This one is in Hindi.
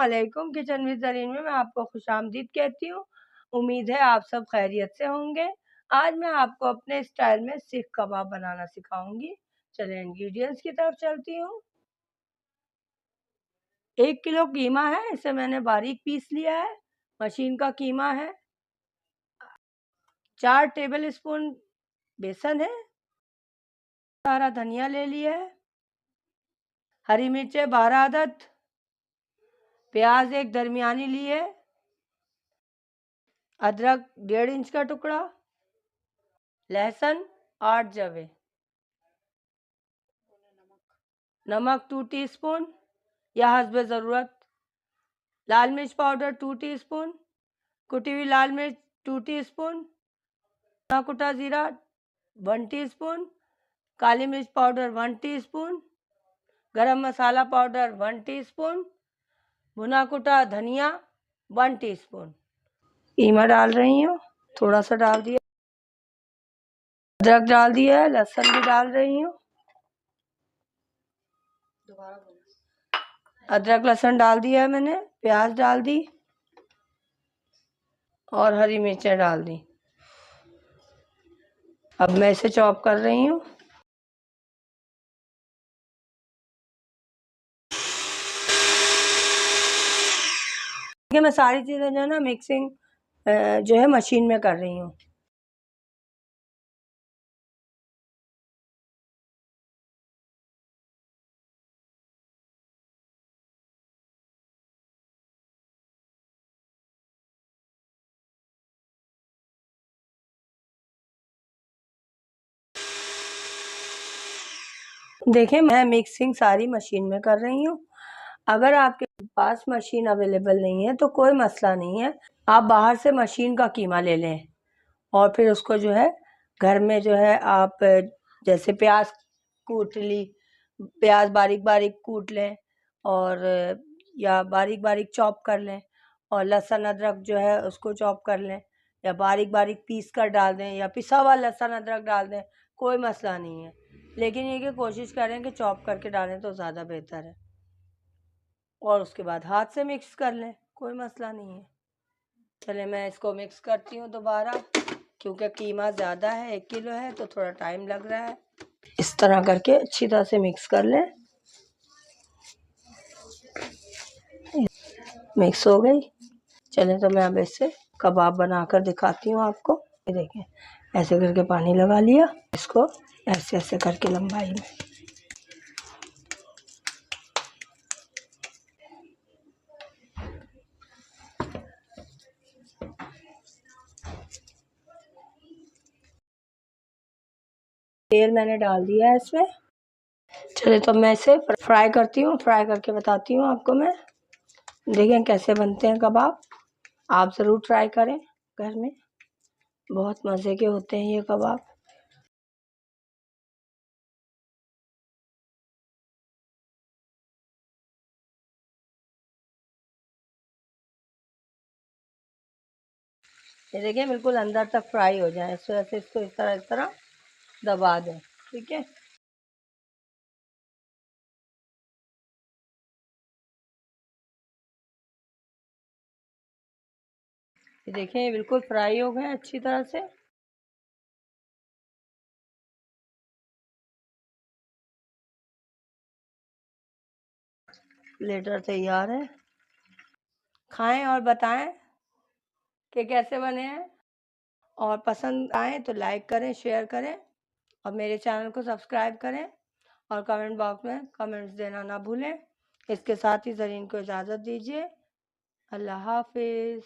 अस्सलामुअलैकुम। किचन विद ज़रीन में मैं आपको खुशामदीद कहती हूँ। उम्मीद है आप सब खैरियत से होंगे। आज मैं आपको अपने स्टाइल में सीख कबाब बनाना सिखाऊंगी। चलिए इंग्रेडिएंट्स की तरफ चलती हूँ। 1 किलो कीमा है, इसे मैंने बारीक पीस लिया है। मशीन का कीमा है। 4 टेबल स्पून बेसन है। सारा धनिया ले लिया है। हरी मिर्चें 12 अदद। प्याज एक दरमियानी ली है। अदरक 1.5 इंच का टुकड़ा। लहसुन 8 जवे। नमक 2 टीस्पून या हस्बे ज़रूरत। लाल मिर्च पाउडर 2 टीस्पून। कुटी हुई लाल मिर्च 2 टीस्पून। भुना कुटा ज़ीरा 1 टीस्पून। काली मिर्च पाउडर 1 टीस्पून। गरम मसाला पाउडर 1 टीस्पून। भुना कुटा धनिया 1 टीस्पून। कीमा डाल रही हूँ, थोड़ा सा डाल दिया। अदरक डाल दिया है, लहसुन भी डाल रही हूँ। अदरक लहसुन डाल दिया है मैंने। प्याज डाल दी और हरी मिर्चें डाल दी। अब मैं इसे चॉप कर रही हूँ। मैं सारी चीज़ें जो है ना मिक्सिंग जो है मशीन में कर रही हूँ। देखिए मैं मिक्सिंग सारी मशीन में कर रही हूँ। अगर आपके पास मशीन अवेलेबल नहीं है तो कोई मसला नहीं है, आप बाहर से मशीन का कीमा ले लें और फिर उसको जो है घर में जो है आप जैसे प्याज कूट ली, प्याज बारीक बारीक कूट लें और या बारीक बारीक चॉप कर लें और लहसुन अदरक जो है उसको चॉप कर लें या बारीक बारीक पीस कर डाल दें या पिसा हुआ लहसुन अदरक डाल दें, कोई मसला नहीं है। लेकिन ये कि कोशिश करें कि चॉप करके डालें तो ज़्यादा बेहतर है। और उसके बाद हाथ से मिक्स कर लें, कोई मसला नहीं है। चलिए मैं इसको मिक्स करती हूँ दोबारा, क्योंकि कीमा ज़्यादा है, 1 किलो है तो थोड़ा टाइम लग रहा है। इस तरह करके अच्छी तरह से मिक्स कर लें। मिक्स हो गई। चलें तो मैं अब इससे कबाब बनाकर दिखाती हूँ आपको। ये देखें, ऐसे करके पानी लगा लिया, इसको ऐसे ऐसे करके लंबाई में। तेल मैंने डाल दिया है इसमें। चलिए तो मैं इसे फ्राई करती हूँ, फ्राई करके बताती हूँ आपको मैं। देखें कैसे बनते हैं कबाब। आप ज़रूर ट्राई करें घर में, बहुत मज़े के होते हैं ये कबाब। ये देखिए बिल्कुल अंदर तक फ्राई हो जाए, इस वजह से इसको इस तरह दबा दें, ठीक है। ये देखिए ये बिल्कुल फ्राई हो गए अच्छी तरह से। प्लेटर तैयार है। खाएं और बताएं कि कैसे बने हैं। और पसंद आए तो लाइक करें, शेयर करें और मेरे चैनल को सब्सक्राइब करें और कमेंट बॉक्स में कमेंट्स देना ना भूलें। इसके साथ ही ज़रीन को इजाज़त दीजिए। अल्लाह हाफिज़।